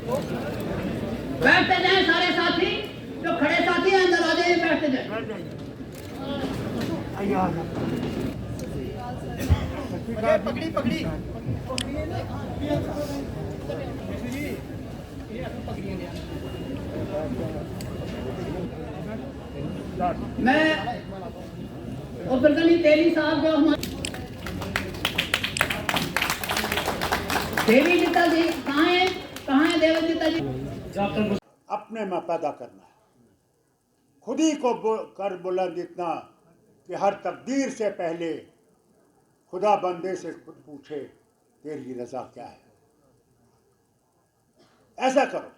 बैठते जाए सारे साथी, जो खड़े साथी हैं अंदर आ जाइए, बैठते जाए। पकड़ी पकड़ी मैं अब्दुल तेली साहब जो हमारे देवी जीता जी कहाँ है देवी जीता जी? अपने में पैदा करना है, खुद ही को कर बुलंद इतना कि हर तकदीर से पहले खुदा बंदे से खुद पूछे तेरी रजा क्या है। ऐसा करो,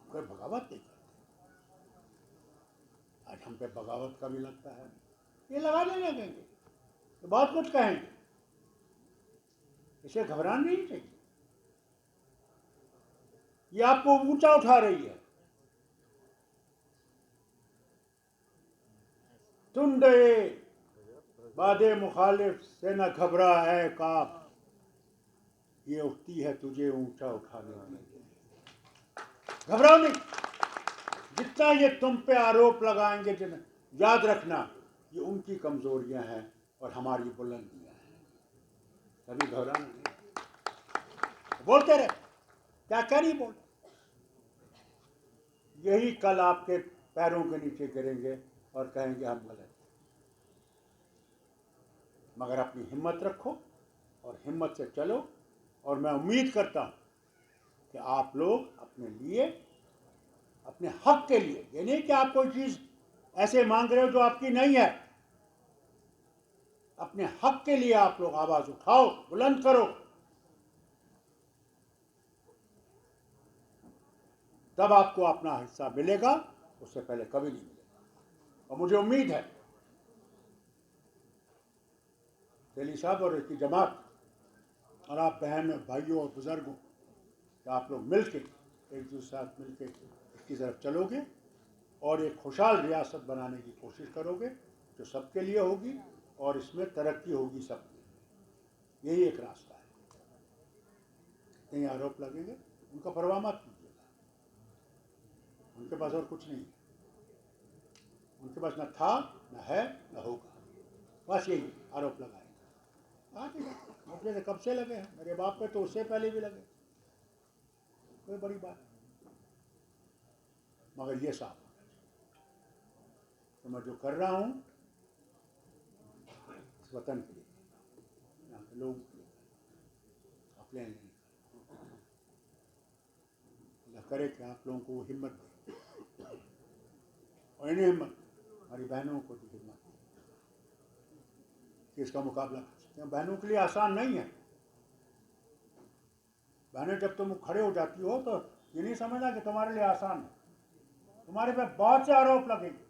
कोई बगावत नहीं करते। आज हम पे बगावत का भी लगता है, ये लगाने लगेंगे तो बहुत कुछ कहेंगे, इसे घबराना नहीं चाहिए। ये आपको ऊंचा उठा रही है। तुंडे बादे मुखालिफ से न घबरा है काफ, ये उठती है तुझे ऊंचा उठाने के लिए। घबराओ नहीं। जितना ये तुम पे आरोप लगाएंगे, जिन्हें याद रखना ये उनकी कमजोरियां हैं और हमारी बुलंदियां हैं। कभी घबराना नहीं, बोलते रहे, क्या क्या नहीं बोलते। यही कल आपके पैरों के नीचे गिरेंगे और कहेंगे हम गलत हैं। मगर अपनी हिम्मत रखो और हिम्मत से चलो। और मैं उम्मीद करता हूं कि आप लोग अपने लिए, अपने हक के लिए, ये नहीं कि आप कोई चीज ऐसे मांग रहे हो जो आपकी नहीं है, अपने हक के लिए आप लोग आवाज उठाओ, बुलंद करो। तब आपको अपना हिस्सा मिलेगा, उससे पहले कभी नहीं मिलेगा। और मुझे उम्मीद है तेली साहब और इसकी जमात और आप बहन भाइयों और बुजुर्गों कि आप लोग मिलके एक दूसरे साथ मिलके इसकी तरफ चलोगे और एक खुशहाल रियासत बनाने की कोशिश करोगे जो सबके लिए होगी और इसमें तरक्की होगी सबकी। यही एक रास्ता है। कहीं आरोप लगेंगे उनका परवाह मत कीजिएगा, उनके पास और कुछ नहीं है, उनके पास न था न है न होगा, बस यही आरोप लगाएंगे। मुझे तो कब से लगे हैं, मेरे बाप पे तो उससे पहले भी लगे, कोई बड़ी बात नहीं। मगर ये साफ होना चाहिए तो मैं जो कर रहा हूँ इस वतन के लिए, यहाँ के लोगों के लिए, अपने लिए नहीं। अल्लाह करे कि आप लोगों को हिम्मत दे और इन्हें हिम्मत, हमारी बहनों को भी हिम्मत दे कि इसका मुकाबला कर सकते हैं। बहनों के लिए आसान नहीं है। बहनें जब तुम खड़े हो जाती हो तो ये नहीं समझना कि तुम्हारे लिए आसान है। तुम्हारे पे बहुत से आरोप लगेंगे,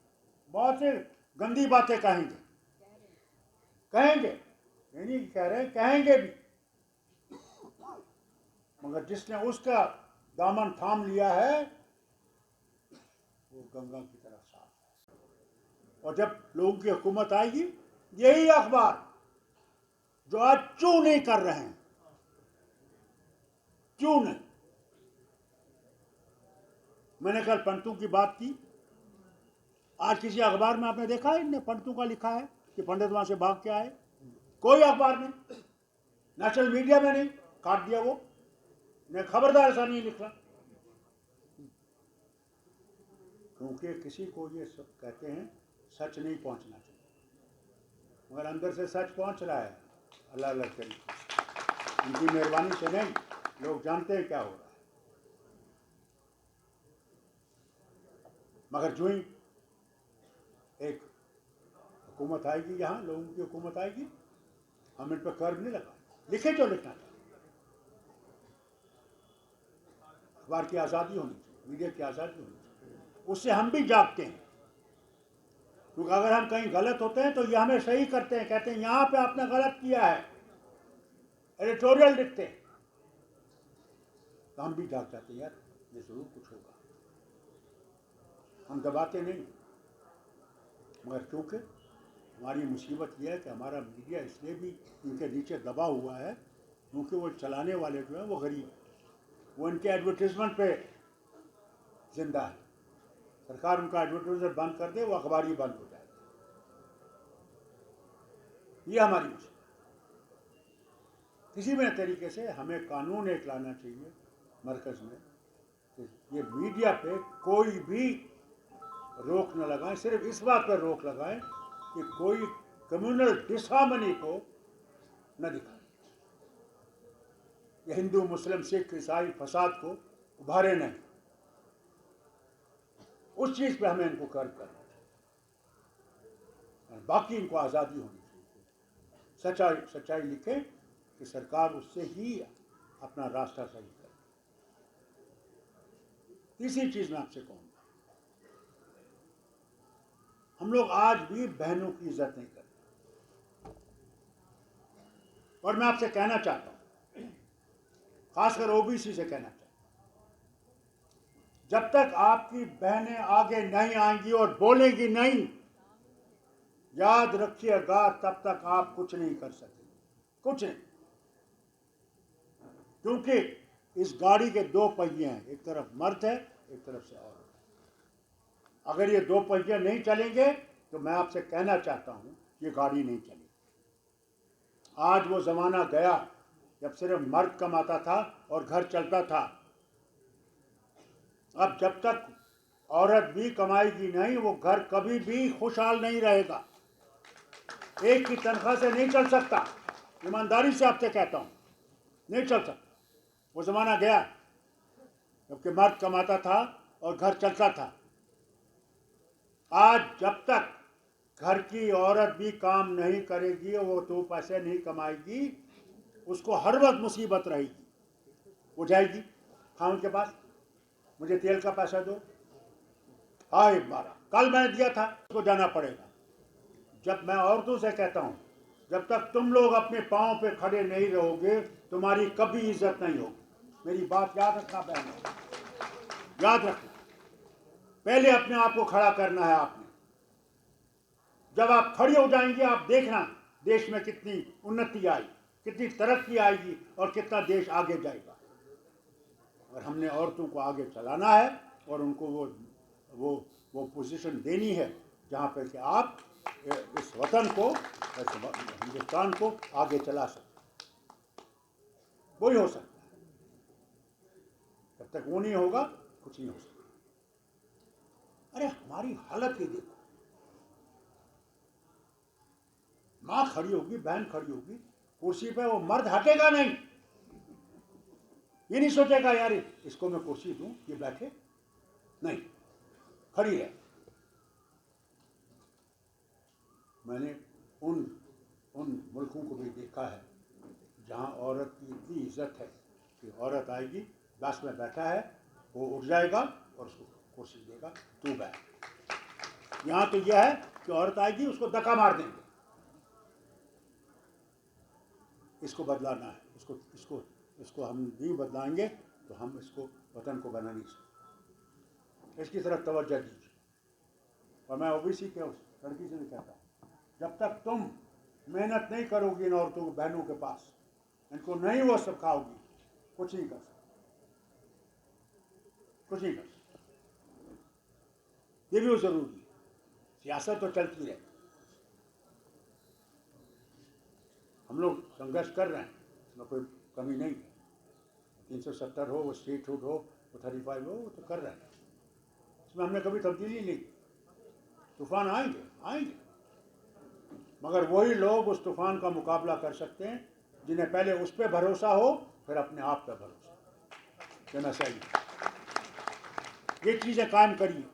बहुत से गंदी बातें कहेंगे, ये नहीं कह रहे, कहेंगे भी। मगर जिसने उसका दामन थाम लिया है वो गंगा की तरह साफ है। और जब लोगों की हुकूमत आएगी, यही अखबार जो आज चू नहीं कर रहे हैं, क्यों नहीं। मैंने कल पंडितों की बात की, आज किसी अखबार में आपने देखा है इनने पंडितों का लिखा है कि पंडित वहां से भाग के आए? कोई अखबार नहीं, नेशनल मीडिया में नहीं, काट दिया वो ने, खबरदार ऐसा नहीं लिखा। क्योंकि किसी को ये सब कहते हैं सच नहीं पहुंचना चाहिए, मगर अंदर से सच पहुंच रहा है अल्लाह अल्लाह के उनकी मेहरबानी से नहीं। लोग जानते हैं क्या हो रहा है। मगर जो ही एक हुकूमत आएगी, यहाँ लोगों की हुकूमत आएगी, हम इन पर कर्ज नहीं लगा, लिखे जो लिखना चाहिए। अखबार की आज़ादी होनी चाहिए, मीडिया की आज़ादी होनी चाहिए, उससे हम भी जागते हैं। क्योंकि अगर हम कहीं गलत होते हैं तो ये हमें सही करते हैं, कहते हैं यहाँ पे आपने गलत किया है, एडिटोरियल लिखते हैं, तो हम भी जाग जाते हैं, यार ये जरूर कुछ होगा। हम दबाते नहीं, मगर क्योंकि हमारी मुसीबत यह है कि हमारा मीडिया इसलिए भी इनके नीचे दबा हुआ है क्योंकि वो चलाने वाले जो हैं वो गरीब हैं, वो इनके एडवर्टीजमेंट पे जिंदा है। सरकार उनका एडवर्टीजमेंट बंद कर दे, वो अखबार ही बंद हो जाए। ये हमारी मुश्किल। किसी भी तरीके से हमें कानून एक लाना चाहिए मरकज़ में कि ये मीडिया पे कोई भी रोक न लगाएं, सिर्फ इस बात पर रोक लगाएं कि कोई कम्युनल डिसहार्मनी को न दिखाएं, ये हिंदू मुस्लिम सिख ईसाई फसाद को उभारे नहीं। उस चीज़ पे हमें इनको कर्व करना चाहिए, बाकी इनको आज़ादी होनी चाहिए। सच्चाई लिखे कि सरकार उससे ही अपना रास्ता सही करे। तीसरी चीज़ मैं आपसे कहूँगा, हम लोग आज भी बहनों की इज्जत नहीं करते। और मैं आपसे कहना चाहता हूँ, खासकर ओबीसी से कहना चाहता हूँ, जब तक आपकी बहनें आगे नहीं आएंगी और बोलेंगी नहीं, याद रखिएगा तब तक आप कुछ नहीं कर सकेंगे, कुछ नहीं। क्योंकि इस गाड़ी के दो पहिए हैं, एक तरफ मर्द है, एक तरफ से औरत। अगर ये दो पहिए नहीं चलेंगे तो मैं आपसे कहना चाहता हूं ये गाड़ी नहीं चलेगी। आज वो जमाना गया जब सिर्फ मर्द कमाता था और घर चलता था। अब जब तक औरत भी कमाएगी नहीं, वो घर कभी भी खुशहाल नहीं रहेगा। एक की तनख्वाह से नहीं चल सकता, ईमानदारी से आपसे कहता हूं, नहीं चल सकता। वो जमाना गया जबकि मर्द कमाता था और घर चलता था। आज जब तक घर की औरत भी काम नहीं करेगी, वो दो पैसे नहीं कमाएगी, उसको हर वक्त मुसीबत रहेगी। वो जाएगी खाउन के पास, मुझे तेल का पैसा दो, हाय मारा कल मैंने दिया था, उसको जाना पड़ेगा। जब मैं औरतों से कहता हूँ, जब तक तुम लोग अपने पाँव पे खड़े नहीं रहोगे, तुम्हारी कभी इज्जत नहीं होगी। मेरी बात याद रखना बहन, याद रखना। पहले अपने आप को खड़ा करना है आपने। जब आप खड़ी हो जाएंगे, आप देखना देश में कितनी उन्नति आई, कितनी तरक्की आएगी और कितना देश आगे जाएगा। और हमने औरतों को आगे चलाना है और उनको वो पोजीशन देनी है जहाँ पर कि आप इस वतन को, हिंदुस्तान को आगे चला सकते। वही हो सकता है। जब तक वो नहीं होगा कुछ नहीं हो सकता। अरे हमारी हालत ही देखो, माँ खड़ी होगी, बहन खड़ी होगी कुर्सी पे, वो मर्द हटेगा नहीं। ये नहीं सोचेगा यार इसको मैं कुर्सी दूं, ये बैठे नहीं, खड़ी है। मैंने उन मुल्कों को भी देखा है जहाँ औरत की इतनी इज्जत है कि औरत आएगी, बस में बैठा है, वो उठ जाएगा और उसको कुर्सी देगा, तू बैठ। यहाँ तो यह है कि औरत आएगी, उसको धक्का मार देंगे। इसको बदलाना है, इसको हम नहीं बदलाएंगे तो हम इसको वतन को बना नहीं सकते। इसकी तरफ तवज्जो दीजिए। और मैं ओबीसी के उस लड़की से भी कहता हूँ, जब तक तुम मेहनत नहीं करोगी इन औरतों बहनों के पास, इनको नहीं वो सिखाओगी, कुछ नहीं कर सकते, कुछ नहीं कर सकते। ये भी जरूरी है। सियासत तो चलती रहे, हम लोग संघर्ष कर रहे हैं, इसमें कोई कमी नहीं है। 370 हो, वो स्टेटहुड हो, वो 35 हो, वो तो कर रहे हैं। इसमें हमने कभी तब्दीली नहीं की। तूफान आएंगे, मगर वही लोग उस तूफान का मुकाबला कर सकते हैं जिन्हें पहले उस पर भरोसा हो, फिर अपने आप पर भरोसा देना चाहिए। ये चीज़ें कायम करिए।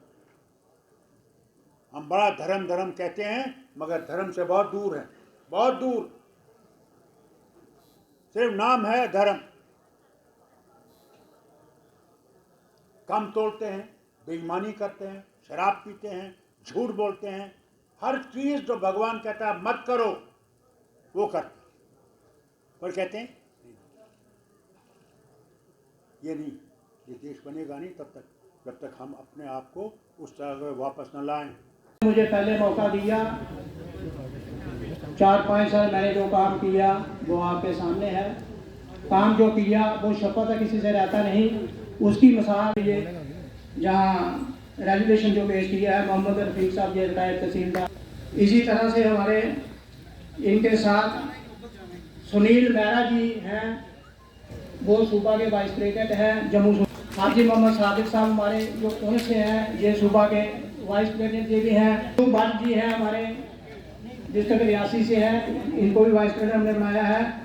हम बड़ा धर्म कहते हैं, मगर धर्म से बहुत दूर हैं, बहुत दूर। सिर्फ नाम है धर्म। कम तोड़ते हैं, बेईमानी करते हैं, शराब पीते हैं, झूठ बोलते हैं। हर चीज़ जो भगवान कहता है मत करो, वो करते हैं। और कहते हैं ये नहीं, ये देश बनेगा नहीं तब तक, जब तक हम अपने आप को उस तरह वापस न लाएं। मुझे पहले मौका दिया, 4-5 साल मैंने जो काम किया वो आपके सामने है। काम जो किया वो शपथ किसी से रहता नहीं, उसकी मिसाल ये जहाँ रेजुलेशन जो पेश किया है मोहम्मद रफीक साहब ये रिटायर्ड तहसीलदार। इसी तरह से हमारे इनके साथ सुनील मेहरा जी हैं, वो सूबा के वाइस प्रेसिडेंट हैं जम्मू। हाजी मोहम्मद सादिक साहब हमारे जो पुणे से हैं, ये सूबा के वाइस प्रेसिडेंट ये भी हैं। तो भट्ट जी हैं हमारे डिस्ट्रिक्ट रियासी से हैं, इनको भी वाइस प्रेसिडेंट हमने बनाया है।